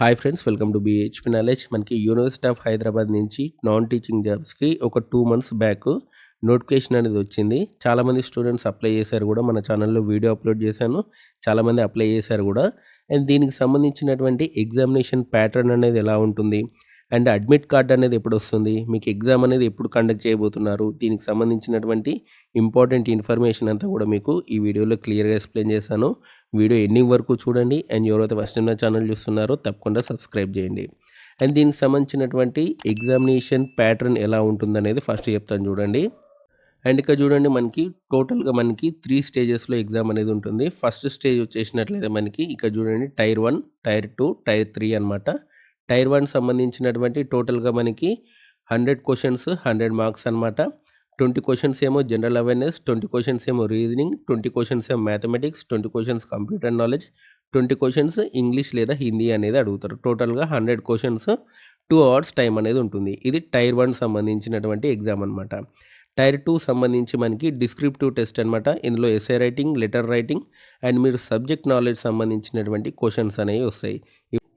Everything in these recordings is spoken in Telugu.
Hi friends, welcome to బీహెచ్పీ knowledge. మనకి యూనివర్సిటీ ఆఫ్ హైదరాబాద్ నుంచి నాన్ టీచింగ్ జాబ్స్కి ఒక 2 months బ్యాక్ నోటిఫికేషన్ అనేది వచ్చింది. చాలామంది స్టూడెంట్స్ అప్లై చేశారు కూడా. మన ఛానల్లో వీడియో అప్లోడ్ చేశాను, చాలామంది అప్లై చేశారు కూడా. అండ్ దీనికి సంబంధించినటువంటి ఎగ్జామినేషన్ ప్యాటర్న్ అనేది ఎలా ఉంటుంది, అండ్ అడ్మిట్ కార్డ్ అనేది ఎప్పుడు వస్తుంది, మీకు ఎగ్జామ్ అనేది ఎప్పుడు కండక్ట్ చేయబోతున్నారు, దీనికి సంబంధించినటువంటి ఇంపార్టెంట్ ఇన్ఫర్మేషన్ అంతా కూడా మీకు ఈ వీడియోలో క్లియర్గా ఎక్స్ప్లెయిన్ చేశాను. వీడియో ఎండింగ్ వరకు చూడండి. అండ్ ఎవరైతే ఫస్ట్ టైం నా ఛానల్ చూస్తున్నారో తప్పకుండా సబ్స్క్రైబ్ చేయండి. అండ్ దీనికి సంబంధించినటువంటి ఎగ్జామినేషన్ ప్యాటర్న్ ఎలా ఉంటుందనేది ఫస్ట్ చెప్తాను చూడండి. అండ్ ఇక్కడ చూడండి, మనకి టోటల్గా మనకి 3 స్టేజెస్లో ఎగ్జామ్ అనేది ఉంటుంది. ఫస్ట్ స్టేజ్ వచ్చేసినట్లయితే మనకి ఇక్కడ చూడండి టైర్ 1, టైర్ 2, టైర్ 3 అనమాట. టైర్ 1 సంబంధించినటువంటి టోటల్గా మనకి 100 క్వశ్చన్స్, 100 మార్క్స్ అనమాట. 20 క్వశ్చన్స్ ఏమో జనరల్ అవేర్నెస్, 20 క్వశ్చన్స్ ఏమో రీజనింగ్, 20 క్వశ్చన్స్ ఏమో mathematics, 20 questions computer knowledge, 20 questions English లేదా హిందీ అనేది అడుగుతారు. టోటల్గా 100 క్వశ్చన్స్, 2 hours టైం అనేది ఉంటుంది. ఇది టైర్ 1 సంబంధించినటువంటి ఎగ్జామ్ అనమాట. టైర్ 2 సంబంధించి మనకి డిస్క్రిప్టివ్ టెస్ట్ అనమాట. ఇందులో essay writing, letter writing and మీరు సబ్జెక్ట్ నాలెడ్జ్ సంబంధించినటువంటి క్వశ్చన్స్ అనేవి వస్తాయి.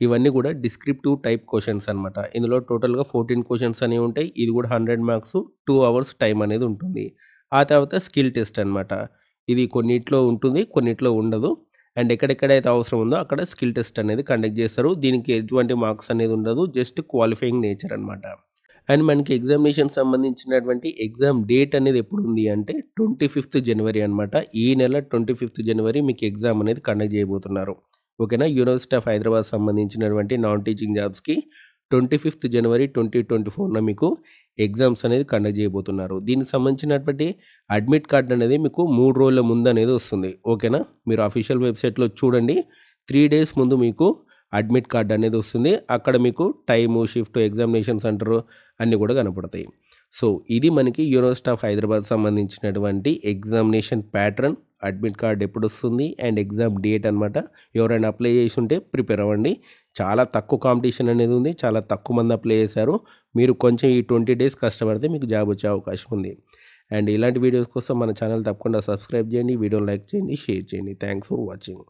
ఇవన్నీ కూడా డిస్క్రిప్టివ్ టైప్ క్వశ్చన్స్ అనమాట. ఇందులో టోటల్గా 14 క్వశ్చన్స్ అనేవి ఉంటాయి. ఇది కూడా 100 మార్క్స్, 2 hours టైం అనేది ఉంటుంది. ఆ తర్వాత స్కిల్ టెస్ట్ అనమాట. ఇది కొన్నిట్లో ఉంటుంది, కొన్నిట్లో ఉండదు. అండ్ ఎక్కడెక్కడైతే అవసరం ఉందో అక్కడ స్కిల్ టెస్ట్ అనేది కండక్ట్ చేస్తారు. దీనికి ఎటువంటి మార్క్స్ అనేది ఉండదు, జస్ట్ క్వాలిఫైయింగ్ నేచర్ అనమాట. అండ్ మనకి ఎగ్జామినేషన్ సంబంధించినటువంటి ఎగ్జామ్ డేట్ అనేది ఎప్పుడు ఉంది అంటే 25th January అనమాట. ఈ నెల 25th January మీకు ఎగ్జామ్ అనేది కండక్ట్ చేయబోతున్నారు. ఓకేనా. యూనివర్సిటీ ఆఫ్ హైదరాబాద్ సంబంధించినటువంటి నాన్ టీచింగ్ జాబ్స్కి 25th January 2024 మీకు ఎగ్జామ్స్ అనేది కండక్ట్ చేయబోతున్నారు. దీనికి సంబంధించినటువంటి అడ్మిట్ కార్డ్ అనేది మీకు 3 రోజుల ముందు అనేది వస్తుంది. ఓకేనా. మీరు అఫీషియల్ వెబ్సైట్లో చూడండి, 3 days ముందు మీకు అడ్మిట్ కార్డ్ అనేది వస్తుంది. అక్కడ మీకు టైము, షిఫ్ట్, ఎగ్జామినేషన్ సెంటర్ అన్నీ కూడా కనపడతాయి. సో ఇది మనకి యూనివర్సిటీ ఆఫ్ హైదరాబాద్ సంబంధించినటువంటి ఎగ్జామినేషన్ ప్యాటర్న్, అడ్మిట్ కార్డ్ ఎప్పుడు వస్తుంది అండ్ ఎగ్జామ్ డేట్ అనమాట. ఎవరైనా అప్లై చేసి ఉంటే ప్రిపేర్ అవ్వండి. చాలా తక్కువ కాంపిటీషన్ అనేది ఉంది, చాలా తక్కువ మంది అప్లై చేశారు. మీరు కొంచెం ఈ 20 days కష్టపడితే మీకు జాబ్ వచ్చే అవకాశం ఉంది. అండ్ ఇలాంటి వీడియోస్ కోసం మన ఛానల్ తప్పకుండా సబ్స్క్రైబ్ చేయండి, వీడియోని లైక్ చేయండి, షేర్ చేయండి. Thanks for watching.